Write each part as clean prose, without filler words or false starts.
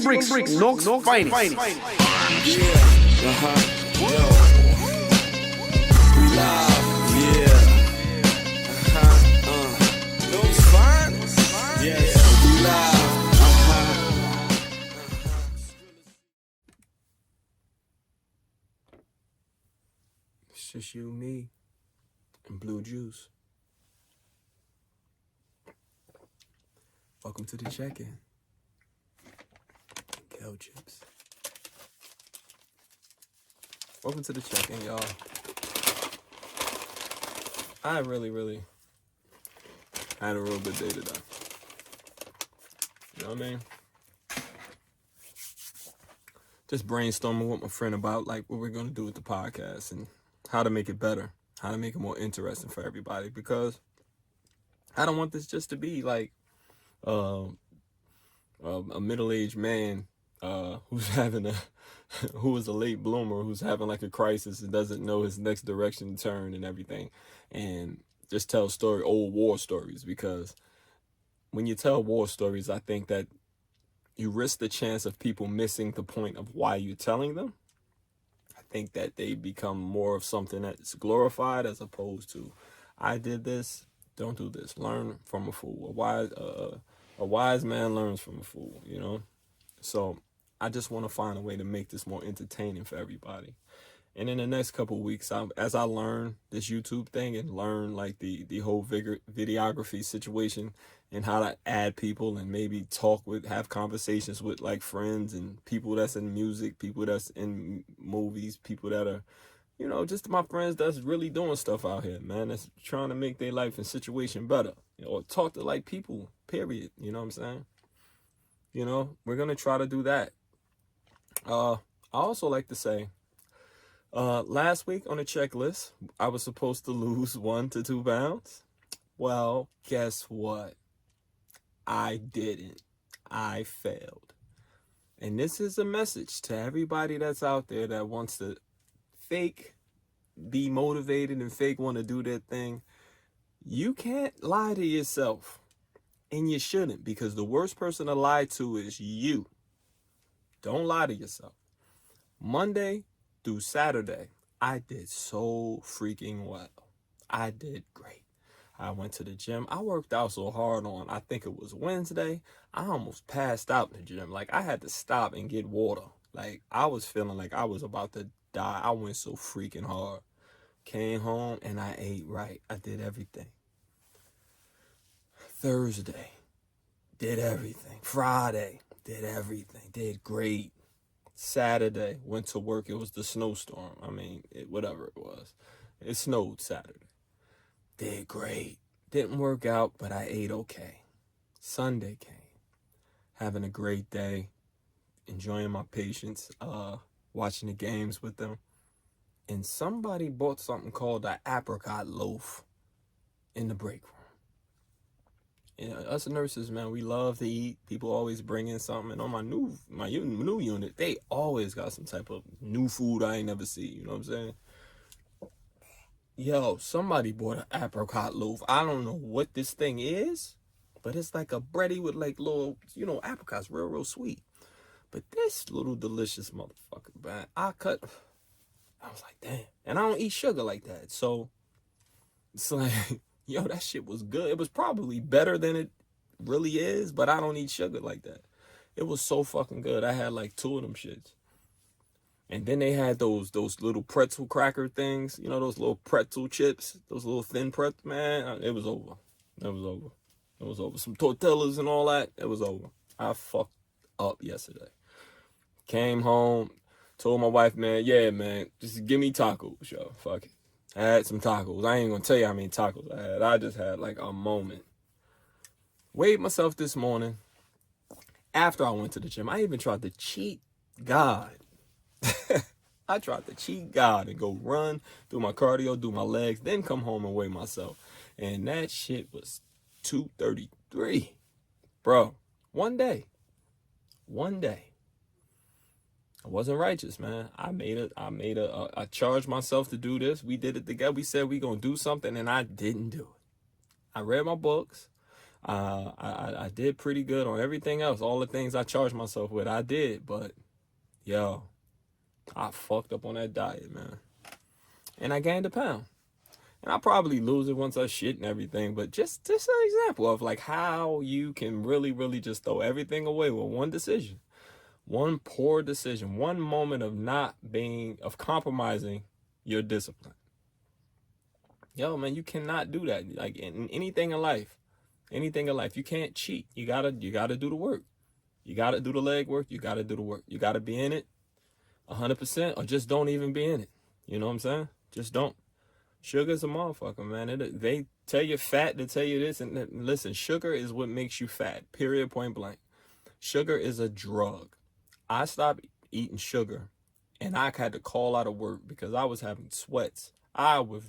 on bricks, Knox Finest. It's just you, me, and blue juice. Welcome to the check-in. Kale chips. Welcome to the check-in, y'all. I really had a real good day today. You know what I mean? Just brainstorming with my friend about like what we're gonna do with the podcast and how to make it better, how to make it more interesting for everybody. Because I don't want this just to be like a middle-aged man who's who is a late bloomer, who's having like a crisis and doesn't know his next direction turn and everything, and just tell old war stories. Because when you tell war stories, I think that you risk the chance of people missing the point of why you're telling them. I think that they become more of something that's glorified as opposed to, I did this, don't do this. Learn from a fool. A wise man learns from a fool, you know? So I just want to find a way to make this more entertaining for everybody. And in the next couple of weeks, as I learn this YouTube thing and learn like the whole videography situation and how to add people and maybe have conversations with like friends and people that's in music, people that's in movies, people that are, you know, just my friends that's really doing stuff out here, man, that's trying to make their life and situation better, you know, or talk to like people, period. You know what I'm saying? You know, we're going to try to do that. I also like to say, last week on the checklist, I was supposed to lose 1 to 2 pounds. Well, guess what? I didn't. I failed. And this is a message to everybody that's out there that wants to fake be motivated and fake want to do their thing. You can't lie to yourself. And you shouldn't, because the worst person to lie to is you. Don't lie to yourself. Monday through Saturday, I did so freaking well. I did great. I went to the gym. I worked out so hard on, I think it was Wednesday. I almost passed out in the gym. Like, I had to stop and get water. Like, I was feeling like I was about to die. I went so freaking hard. Came home and I ate right. I did everything. Thursday, did everything. Friday, did everything. Did great. Saturday, went to work. It was the snowstorm. I mean, whatever it was. It snowed Saturday. Did great. Didn't work out, but I ate okay. Sunday came. Having a great day. Enjoying my patients. Watching the games with them. And somebody bought something called the Apricot loaf in the break room. You know, us nurses, man, we love to eat. People always bring in something. And on my new unit, they always got some type of new food I ain't never see. You know what I'm saying? Yo, somebody bought an apricot loaf. I don't know what this thing is, but it's like a bready with like little, you know, apricots, real sweet. But this little delicious motherfucker, man, I was like, damn. And I don't eat sugar like that. So it's like, yo, that shit was good. It was probably better than it really is, but I don't eat sugar like that. It was so fucking good. I had like 2 of them shits. And then they had those little pretzel cracker things, you know, those little pretzel chips, those little thin pretzels, man. It was over. It was over. It was over. Some tortillas and all that. It was over. I fucked up yesterday. Came home, told my wife, man, yeah, man, just give me tacos, yo. Fuck it. I had some tacos. I ain't gonna tell you how many tacos I had. I just had like a moment. Weighed myself this morning. After I went to the gym, I even tried to cheat God. I tried to cheat God and go run, do my cardio, do my legs, then come home and weigh myself. And that shit was 233. Bro, one day. I wasn't righteous, man. I charged myself to do this. We did it together. We said we gonna do something and I didn't do it. I read my books. I did pretty good on everything else. All the things I charged myself with, I did. But, yo, I fucked up on that diet, man. And I gained a pound. And I'll probably lose it once I shit and everything. But just an example of like how you can really, really just throw everything away with one decision. One poor decision. One moment of compromising your discipline. Yo, man, you cannot do that. Like in anything in life. You can't cheat. You gotta do the work. You gotta do the leg work. You gotta do the work. You gotta be in it 100%, or just don't even be in it. You know what I'm saying? Just don't. Sugar's a motherfucker, man. They tell you fat to tell you this, and listen, sugar is what makes you fat. Period, point blank. Sugar is a drug. I stopped eating sugar, and I had to call out of work because I was having sweats. I was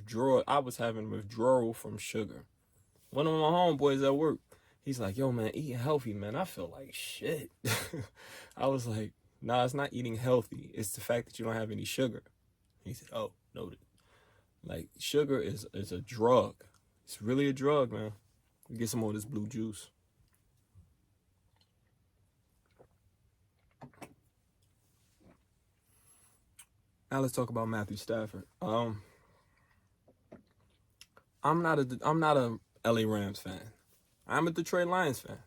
having withdrawal from sugar. One of my homeboys at work, he's like, yo, man, eating healthy, man. I feel like shit. I was like, nah, it's not eating healthy. It's the fact that you don't have any sugar. He said, oh, noted. Like, sugar is a drug. It's really a drug, man. Get some more of this blue juice. Now let's talk about Matthew Stafford. I'm not a LA Rams fan. I'm a Detroit Lions fan.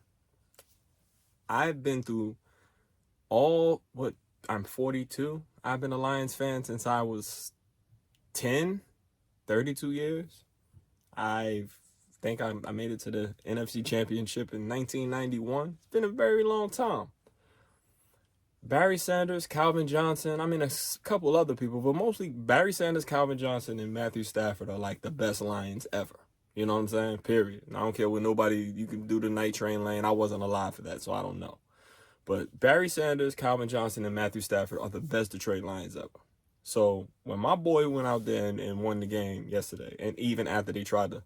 I've been through I'm 42. I've been a Lions fan since I was 10, 32 years. I think I made it to the NFC Championship in 1991. It's been a very long time. Barry Sanders, Calvin Johnson, I mean a couple other people, but mostly Barry Sanders, Calvin Johnson, and Matthew Stafford are like the best Lions ever. You know what I'm saying? Period. And I don't care what you can do the night train lane. I wasn't alive for that, so I don't know. But Barry Sanders, Calvin Johnson, and Matthew Stafford are the best Detroit Lions ever. So when my boy went out there and won the game yesterday, and even after they tried to,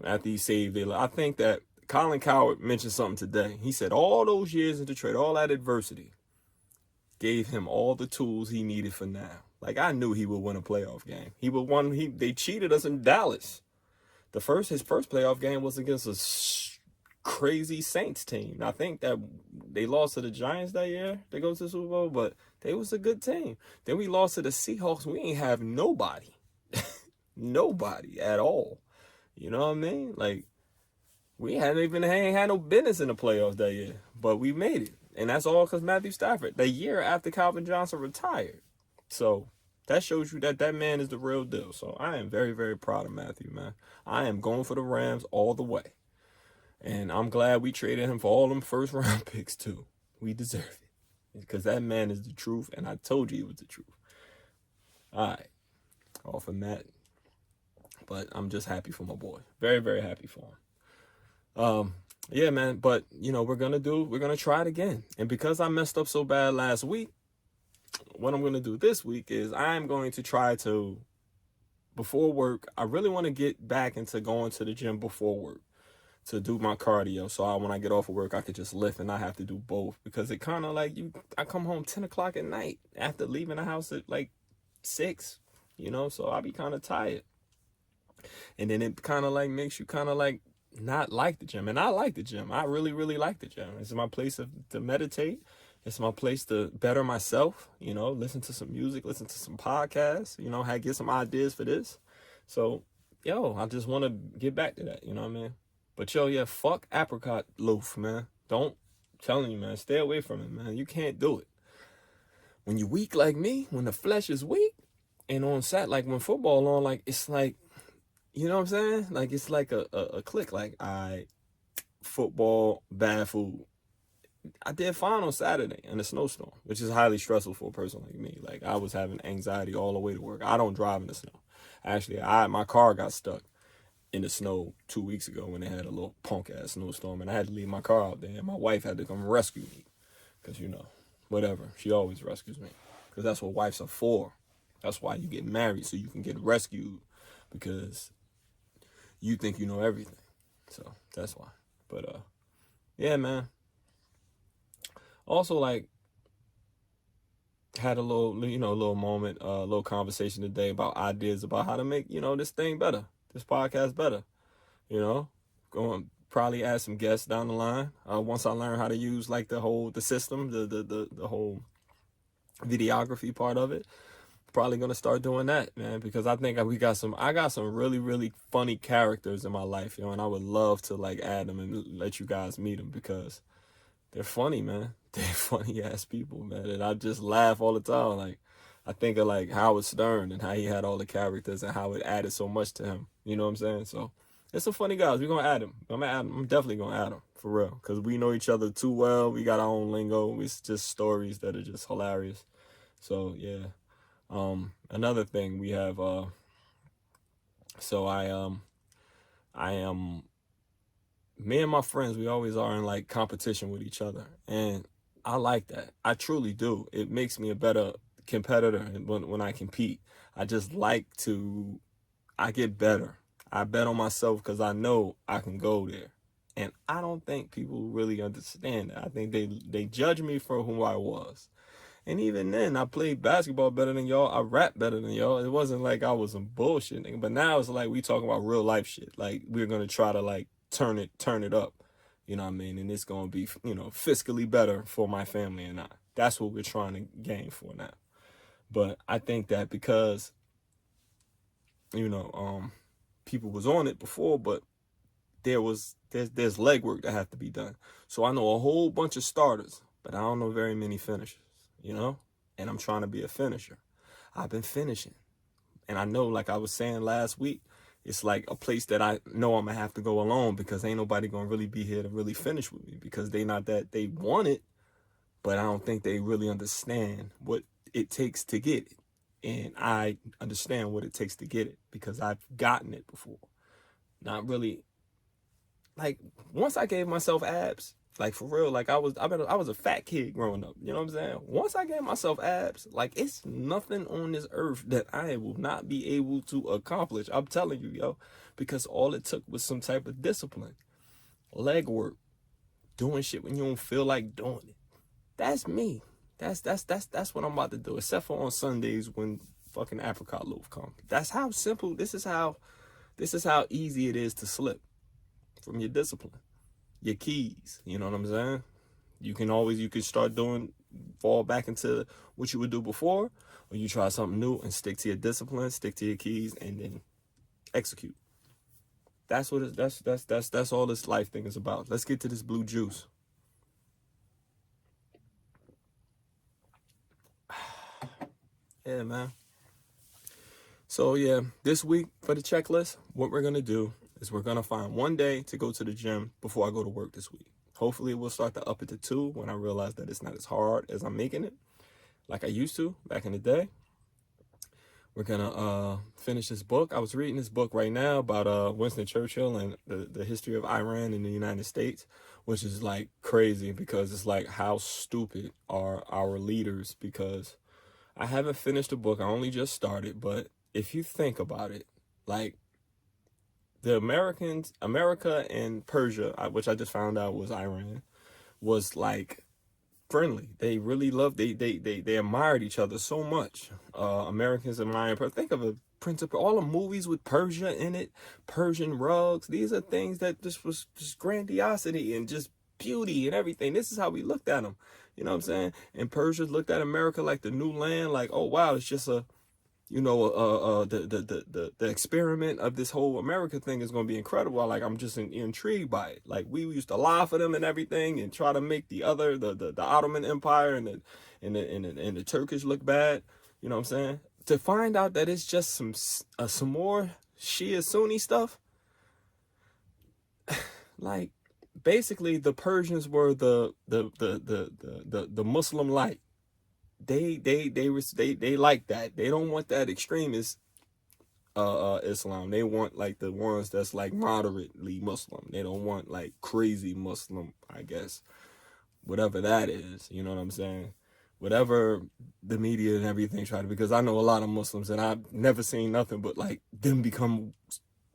after he saved their life, I think that Colin Cowherd mentioned something today. He said all those years in Detroit, all that adversity, gave him all the tools he needed for now. Like, I knew he would win a playoff game. They cheated us in Dallas. His first playoff game was against a crazy Saints team. I think that they lost to the Giants that year. They go to the Super Bowl, but they was a good team. Then we lost to the Seahawks. We ain't have nobody. Nobody at all. You know what I mean? Like, we ain't had no business in the playoffs that year, but we made it. And that's all because Matthew Stafford, the year after Calvin Johnson retired. So that shows you that man is the real deal. So I am very, very proud of Matthew, man. I am going for the Rams all the way. And I'm glad we traded him for all them first round picks too. We deserve it. Because that man is the truth. And I told you he was the truth. All right. All for Matt. But I'm just happy for my boy. Very, very happy for him. Yeah, man, but, we're going to try it again. And because I messed up so bad last week, what I'm going to do this week is I'm going to try to, before work, I really want to get back into going to the gym before work to do my cardio. So when I get off of work, I could just lift and not have to do both. Because it kind of like, I come home 10 o'clock at night after leaving the house at like 6, so I'll be kind of tired. And then it kind of like makes you kind of like, not like the gym. And I like the gym. I really, really like the gym. It's my place to meditate. It's my place to better myself, listen to some music, listen to some podcasts, get some ideas for this. So, I just want to get back to that, you know what I mean? But fuck Apricot loaf, man. Telling you, man, stay away from it, man. You can't do it. When you're weak like me, when the flesh is weak, and on set, like when football on, like, it's like, you know what I'm saying? Like, it's like a click. Like, football, bad food. I did fine on Saturday in a snowstorm, which is highly stressful for a person like me. Like, I was having anxiety all the way to work. I don't drive in the snow. Actually, my car got stuck in the snow 2 weeks ago when they had a little punk-ass snowstorm, and I had to leave my car out there, and my wife had to come rescue me. Because, whatever. She always rescues me. Because that's what wives are for. That's why you get married, so you can get rescued. Because you think you know everything. So that's why. But yeah, man. Also, like, had a little moment, a little conversation today about ideas about how to make, this thing better, this podcast better. probably add some guests down the line. Once I learn how to use like the system, the whole videography part of it. Probably gonna start doing that, man, because I think I got some really, really funny characters in my life, and I would love to like add them and let you guys meet them because they're funny, man. They're funny ass people, man, and I just laugh all the time. Like, I think of like Howard Stern and how he had all the characters and how it added so much to him. You know what I'm saying? So it's some funny guys. We're gonna add them. I'm definitely gonna add them for real because we know each other too well. We got our own lingo. It's just stories that are just hilarious. So yeah. Another thing we have. So I am. Me and my friends, we always are in like competition with each other, and I like that. I truly do. It makes me a better competitor when I compete. I just like to. I get better. I bet on myself because I know I can go there, and I don't think people really understand that. I think they judge me for who I was. And even then, I played basketball better than y'all. I rap better than y'all. It wasn't like I was some bullshit, nigga. But now it's like we talking about real life shit. Like we're gonna try to like turn it up. You know what I mean? And it's gonna be, fiscally better for my family and I. That's what we're trying to gain for now. But I think that because, people was on it before, but there's legwork that have to be done. So I know a whole bunch of starters, but I don't know very many finishers. And I'm trying to be a finisher. I've been finishing. And I know, like I was saying last week, it's like a place that I know I'm going to have to go alone because ain't nobody going to really be here to really finish with me because they want it, but I don't think they really understand what it takes to get it. And I understand what it takes to get it because I've gotten it before. Not really, like, once I gave myself abs, like for real, like I was a fat kid growing up. You know what I'm saying? Once I gave myself abs, like it's nothing on this earth that I will not be able to accomplish. I'm telling you, yo, because all it took was some type of discipline, leg work, doing shit when you don't feel like doing it. That's me. That's what I'm about to do. Except for on Sundays when fucking Apricot loaf comes. That's how simple. This is how easy it is to slip from your discipline. Your keys, you know what I'm saying? You can fall back into what you would do before, or you try something new and stick to your discipline, stick to your keys, and then execute. That's what that's all this life thing is about. Let's get to this blue juice. Yeah, man. So yeah, this week for the checklist, what we're gonna do is we're gonna find one day to go to the gym before I go to work this week. Hopefully we'll start to up it to 2 when I realize that it's not as hard as I'm making it, like I used to back in the day. We're gonna finish this book. I was reading this book right now about Winston Churchill and the history of Iran in the United States, which is like crazy because it's like how stupid are our leaders, because I haven't finished the book. I only just started, but if you think about it, like America and Persia, which I just found out was Iran, was like friendly. They really loved, they admired each other so much. Americans admired Persia. Think of a principle, all the movies with Persia in it, Persian rugs. These are things that just was just grandiosity and just beauty and everything. This is how we looked at them. You know what I'm saying? And Persia looked at America like the new land, like, oh wow, it's just the experiment of this whole America thing is going to be incredible. I'm just intrigued by it. Like we used to lie for them and everything and try to make the Ottoman Empire and the Turkish look bad. You know what I'm saying? To find out that it's just some more Shia Sunni stuff. Like basically the Persians were the Muslim light. They like that. They don't want that extremist Islam. They want like the ones that's like moderately Muslim. They don't want like crazy Muslim, I guess. Whatever that is, you know what I'm saying? Whatever the media and everything try to, because I know a lot of Muslims and I've never seen nothing but like them become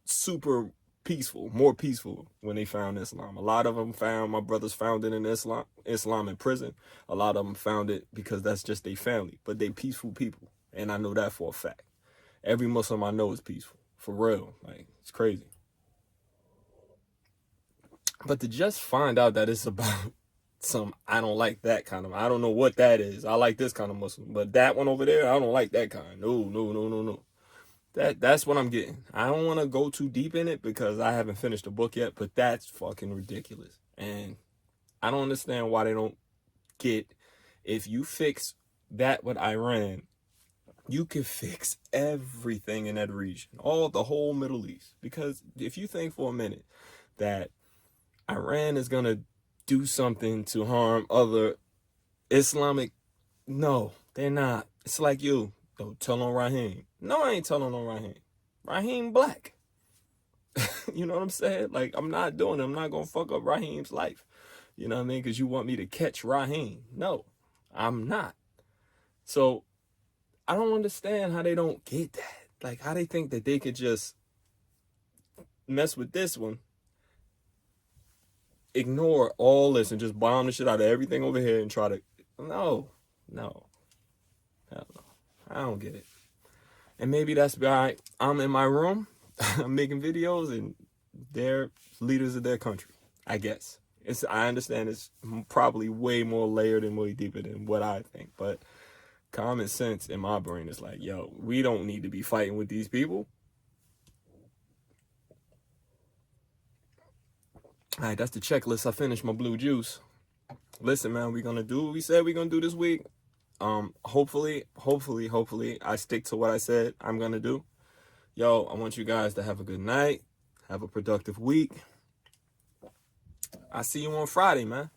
super peaceful, more peaceful when they found Islam. A lot of them my brothers found it in Islam in prison. A lot of them found it because that's just their family, but they peaceful people. And I know that for a fact. Every Muslim I know is peaceful, for real. Like, it's crazy. But to just find out that it's about some, I don't like that kind of, I don't know what that is. I like this kind of Muslim, but that one over there, I don't like that kind. No. That's what I'm getting. I don't want to go too deep in it because I haven't finished the book yet, but that's fucking ridiculous. And I don't understand why they don't get, if you fix that with Iran, you can fix everything in that region, the whole Middle East. Because if you think for a minute that Iran is going to do something to harm other Islamic, no, they're not. It's like you. Don't tell on Raheem. No, I ain't telling on Raheem. Raheem black. You know what I'm saying? Like, I'm not doing it. I'm not going to fuck up Raheem's life. You know what I mean? Because you want me to catch Raheem. No, I'm not. So, I don't understand how they don't get that. Like, how they think that they could just mess with this one, ignore all this, and just bomb the shit out of everything over here and try to... No. Hell no. I don't get it. And maybe that's why I'm in my room, I'm making videos, and they're leaders of their country, I guess. I understand it's probably way more layered and way deeper than what I think, but common sense in my brain is like, yo, we don't need to be fighting with these people. All right, that's the checklist. I finished my blue juice. Listen, man, we're going to do what we said we're going to do this week. Hopefully, I stick to what I said I'm going to do. Yo, I want you guys to have a good night. Have a productive week. I see you on Friday, man.